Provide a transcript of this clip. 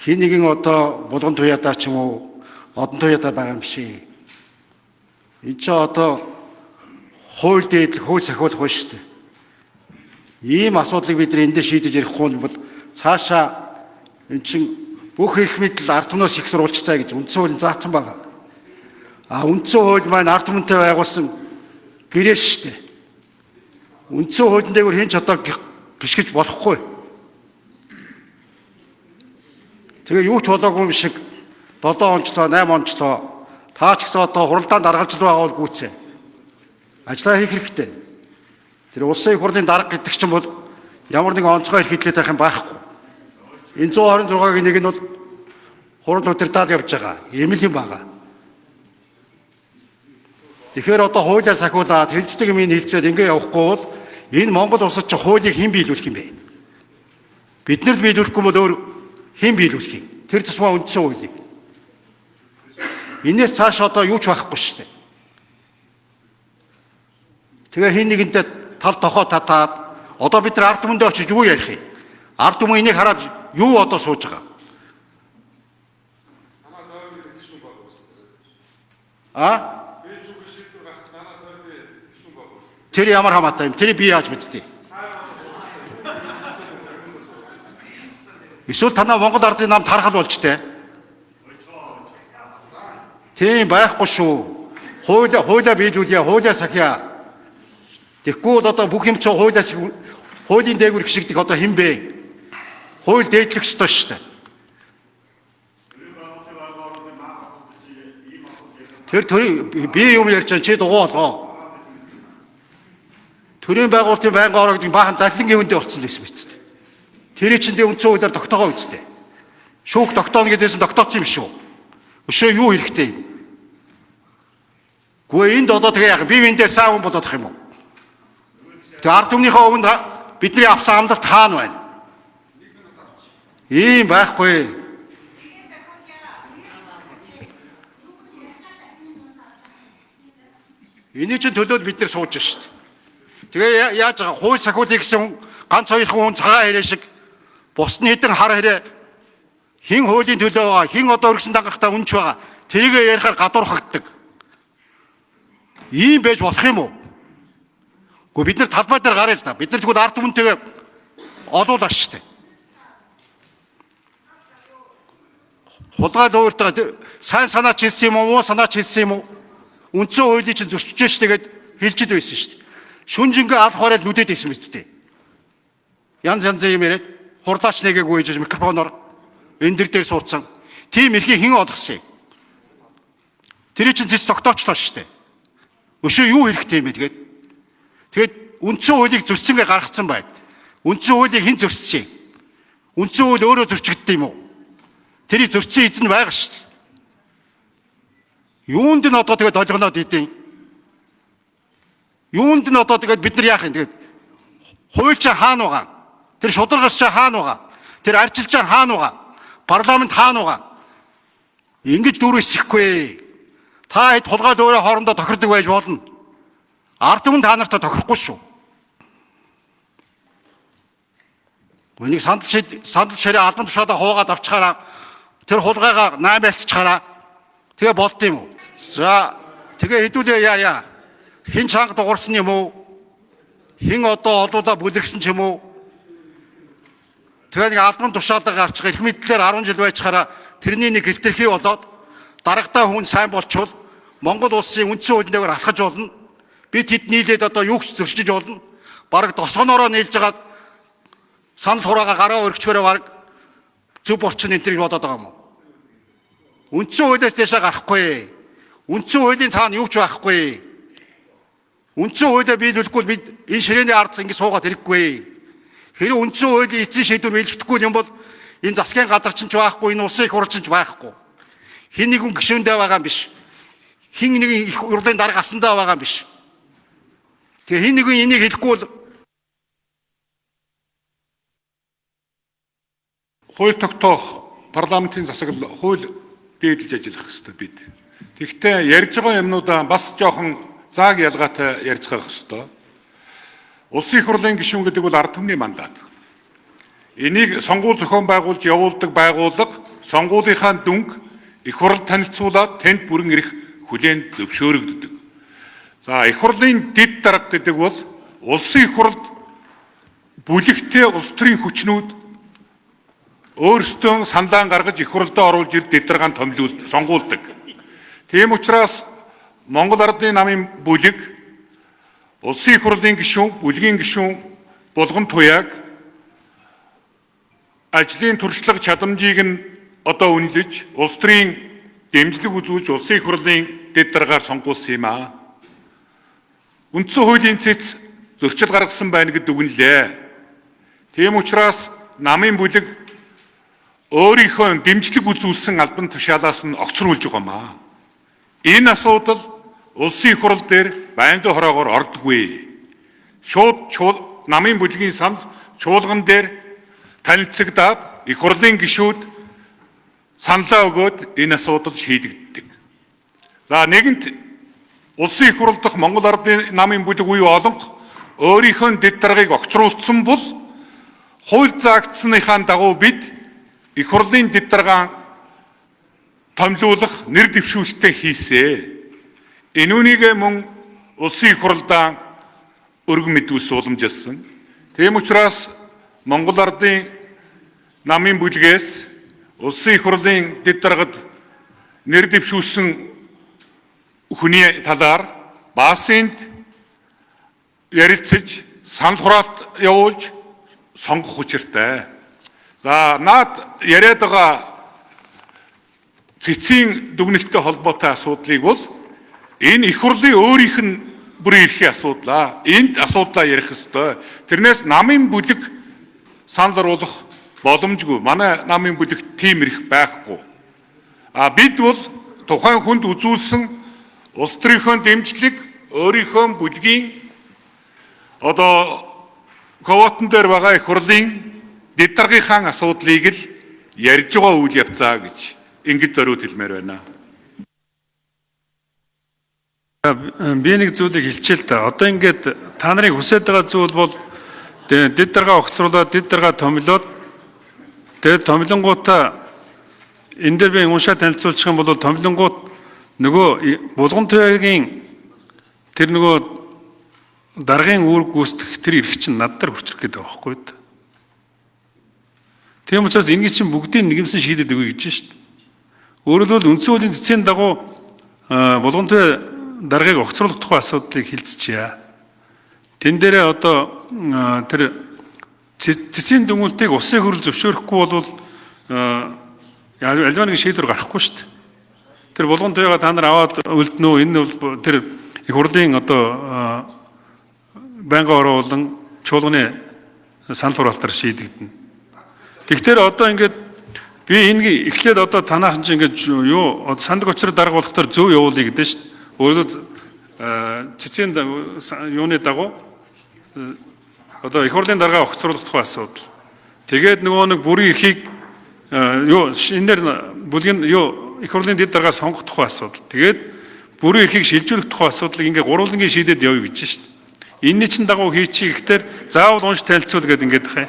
хин нэгэн одоо булган туяадаа ч юм уу одон туяадаа байгаа юм биш. Энэ ч одоо хууль дээдл хууль сахиулах байна шүү дээ. Ийм асуудлыг бид эндээ шийдэж ярихгүй бол цаашаа эн чин бүх эрх мэдэл ард түмнээс их сурвалжтай гэж үндсэн хуулийн заасан байгаа. Үндсэн хууль маань ард түмэнтэй байгуулсан гэрээс шүү дээ. Үндсэн хуулийн дээгүүр хэн ч одоо гიშгэж болохгүй. Тэгээ юу ч болоогүй юм шиг 7 онцлоо 8 онцлоо таа ч гэсэн одоо хуралдаанд даргалж байгаа бол гүйцээ. Ажлаа хийх хэрэгтэй. Тэр улсын их хурлын дарга гэдэг чинь бол ямар нэгэн онцгой эрх хэлээд байх юм байхгүй. Энэ 126-гийн нэг нь бол хурал удирдаад явж байгаа. Ийм л юм байгаа. Тэгэхээр одоо хуулиа сахиулаад хэлцдэг юм хэлцээд ингэ явахгүй бол энэ Монгол улсад ч хуулийг хэн биелүүлэх юм бэ? Бид нар л биелүүлэхгүй бол өөр хэн биелүүлэх юм? Тэр тусмаа үндсэн хуулийг. Энээс цааш одоо юу ч байхгүй шүү дээ. Тэгээ хин нэгэндээ тал тохоо татаад одоо бид нар ард түмэндээ очиж юу ярих юм? Ард түмэн энийг хараад юу одоо сууж байгаа? Тэр ямар хамаатай юм? Тэр би яаж мэдтий? Эсвэл танаа Монгол ардын намд харахад болж тээ. Тийм байхгүй шүү. Хуулиа биелүүлье, хуулиа сахиа. Тэгэхгүй бол одоо бүх юм чи хуулийн дээгүүр гიშгдэг одоо хэн бэ? Хууль дээдлэх ёстой шүү дээ. Тэр би юм ярьж байгаа чи дугуй болоо. Төрийн байгуулалтын байнгын ороо гэдэг баахан заллингийн үндэ болсон гэсэн мэт дээ. Тэр чинь үндсэн хуулиар тогтоогоо үсттэй. Шүүх тогтооно гэдээсэн тогтооцсон юм шүү. Өшөө юу хэрэгтэй юм? Гэхдээ энд одоо тэгээ яг бие биендээ саавн болоод их юм уу? Тэгээ ард түмнийхээ өмнө бидний авсан амлалт хаана байна? Ийм байхгүй. Эний чинь төлөөл бид нар сууж шүү дээ. Тэгээ яаж байгаа хууль сахиулъя гэсэн ганц хоёр хүн цагаан хэрэг шиг бус нь хэдэн хар хэрэг хин хуулийн төлөө байгаа, хин одоо өргөсөн дагахтаа үнч байгаа. Тэрийгэ ярихаар гадуурхагддаг. Ийм байж болох юм уу? Гэхдээ бид нар талбай дээр гараа л да. Бид нар тэгвэл ард түмэнтэйгээ олуулаа шүү дээ. Хулгай дууртаа сайн санаач хэлсэн юм уу, муу санаач хэлсэн юм уу? Үндсэн хуулийг чинь зөрчиж ш тэгээд хэлжид байсан шүү дээ. Шүнжингээ алх хоорол нүдэд байсан мэт дээ. Янз янзын юм яриад хурлаач нэгээгүй гэж микрофоноор энэ дээр суудсан. Тим эрхийг хэн олгосон юм? Тэр чинь зэс тогтоочлоо шүү дээ. Өшөө юу хэрэгтэй юм бэ тэгээд? Тэгээд үндсэн хуулийг зөрчсөнгөө гаргацсан байд. Үндсэн хуулийг хэн зөрчсөн юм? Үндсэн хууль өөрөө зөрчигдсөн юм уу? Тэрийг зөрчсөн эзэн байгаа шүү дээ. Юунд нь одоо тэгээд ойлгоноод идэв? Юунд нь одоо тэгээд бид нар яах юм тэгээд? Хууль чинь хаана байгаа? Тэр шударгаас чинь хаана байгаа? Тэр арчилж чинь хаана байгаа? Парламент хаана байгаа? Ингэж дүүрээсэхгүй. Та хэд хулгай дөөрэ хоорондоо тохирдог байж болно. Ард түмэн та нартай тохирохгүй шүү. Үнийг сандал ширээ албан тушаалаа хуугаад авчихаараа тэр хулгайгаа 8 байлцчихаараа тэгээ болд юм уу? За тэгээ хэдүүлээ яа. Хин чанга дуурсан юм уу? Хин одоо олуулаа бүлэрсэн ч юм уу? Тэгээ нэг албан тушаалаа гарчих эрх мэдлэлээр 10 жил байчаараа тэрний нэг хэлтэрхий болоод дарагтаа хүн сайн болчвол Монгол улсын үндсэн хуулиндээр алхаж болно. Бид хэд нийлээд одоо юу ч зөрчиж болно. Бараг тосгоноороо нийлж хагаад санал хураагаа гараа өргөчгөрөө бараг зөв болчихно энэ төр бодоод байгаа юм уу? Үндсэн хуулиас дэшээ гарахгүй. Үндсэн хуулийн цаана юу ч байхгүй. Үндсэн хуулиа биелүүлэхгүй бид энэ ширээний ард ингэ суугаад хэрэггүй. Хэрэв үндсэн хуулийн эцсийн шийдвэр биелэгдэхгүй юм бол энэ засгийн газар ч байхгүй, энэ улсын их хурл ч байхгүй. Хин нэгэн гишүүндээ байгаа юм биш. Хин нэгэн их хурлын дарга асандаа байгаа юм биш. Тэгээ хин нэгэн энийг хэлэхгүй бол хууль тогтоох парламентын засаг хууль дээдлж ажиллах хэрэгтэй бид. Тэгэхдээ ярьж байгаа юмнуудаа бас жоохон зааг ялгаатай ярьж байгаа хэрэгтэй. Улсын их хурлын гишүүн гэдэг бол ард түмний мандат. Энийг сонгуул зохион байгуулж явуулдаг байгууллага сонгуулийнхаа дүнг их хурл танилцуулаад тэнд бүрэн ирэх хүлээн зөвшөөрөгддөг. За их хурлын дэд дарга гэдэг бол улсын их хурлд бүлэгтэй улс төрийн хүчнүүд өөрсдөө саналаа гаргаж их хурлдаа оруулж ир дэд даргаанд сонгуулдаг. Тийм учраас Монгол Ардын намын бүлэг улсын их хурлын гишүүн, бүлгийн гишүүн булган туяаг ажлын туршлага чадамжийг нь одоо үнэлж улс төрийн дэмжлэг үзүүлж улсын их хурлын дэд даргаар сонгуулсан юм аа. Үндсэн хуулийн цэц зөрчил гаргасан байна гэдэг үгнэлээ. Тийм учраас намын бүлэг өөрийнхөө дэмжлэг үзүүлсэн албан тушаалаас нь огцруулж байгаа юм аа. Энэ асуудал улсын их хурл дээр байнгын хороогоор ордоггүй. Шууд намын бүлгийн санал чуулган дээр танилцагдаад их хурлын гишүүд саналаа өгөөд энэ асуудал шийдэгддэг. За нэгэнт улсын их хурл дахь Монгол Ардын намын бүлэг буюу олонх өөрийнхөө дэд даргаыг огцруулсан бол хууль заагдсныхаа дагуу бид их хурлын дэд даргаа томилуулах нэр дэвшүүлэлтээ хийсэ. Энүүнийг мөн улсын их хурлаа өргөн мэдүүлсэн уламжилсан. Тийм учраас Монгол Ардын намын бүлгээс улсын их хурлын дэд даргад нэр дэвшүүлсэн хүний талаар баасынд ярилцаж санал хураалт явуулж сонгох учиртай. За наад яриад байгаа цэцгийн дүгнэлттэй холбоотой асуудлыг бол энэ их хурлын өөрийнх нь бүрийн эрхийн асуудлаа. Энд асуудлаа ярих ёстой. Тэрнээс намын бүлэг санал оруулах боломжгүй. Манай намын бүлэгт тийм эрх байхгүй. Бид бол тухайн хүнд үзүүлсэн улс төрийнхөө дэмжлэг өөрийнхөө бүлгийн одоо ковотон дээр байгаа их хурлын дэд даргийнхаа асуудлыг л ярьж байгаа үйл явцаа гэж ингэж зориуд хэлмээр байна. Би нэг зүйлийг хэлчихээ л да. Одоо ингээд та нарыг хүсэж байгаа зүйл бол дэд даргаа огцруулаад дэд даргаа томилоод тэгээд томилонгуудаа энэ дээр би уншаад танилцуулчих юм бол томилонгууд нөгөө булган туяагийн тэр нөгөө даргын үүрэг гүйцэтгэх тэр эрх чинь над дээр хүчрэх гэдэг байгаа байхгүй юу? Тийм учраас энэ чинь бүгдийг нэгэмсэн шийдэд өгье гэж шүү дээ. Өөрөөр хэлбэл үндсэн хуулийн цэцгийн дагуу булган туяа даргаыг огцруулах тухай асуудлыг хэлцчихье. Тэн дээрээ одоо тэр цэцгийн дүгнэлтийг улсын хурл зөвшөөрөхгүй бол альва нэг шийдвэр гарахгүй шүү дээ. Тэр булган туяагаа та нар аваад үлднөө энэ бол тэр их хурлын одоо байнгын оруулан чуулганы санал хураалтаар шийдэгдэнэ. Тэгэхээр одоо ингээд би энэ эхлээд одоо танаахан чинь ингээд юу сандаг очроо дарга болохоор зөв явуулъя гэдэг шүү дээ. Өөрөөр цэцгийн юуны дагуу одоо их хурлын даргаа огцруулах тухай асуудал. Тэгээд нөгөө нэг бүрийн эрхийг энээр бүлгийн их хурлын дэд даргаа сонгох тухай асуудал. Тэгээд бүрийн эрхийг шилжүүлэх тухай асуудлыг ингээ гурвангийн шийдэд явъя гэж шүү дээ. Энэний чинь дагуу хийчих ихтэй заавал унш танилцуул гэдэг ингээд хаа.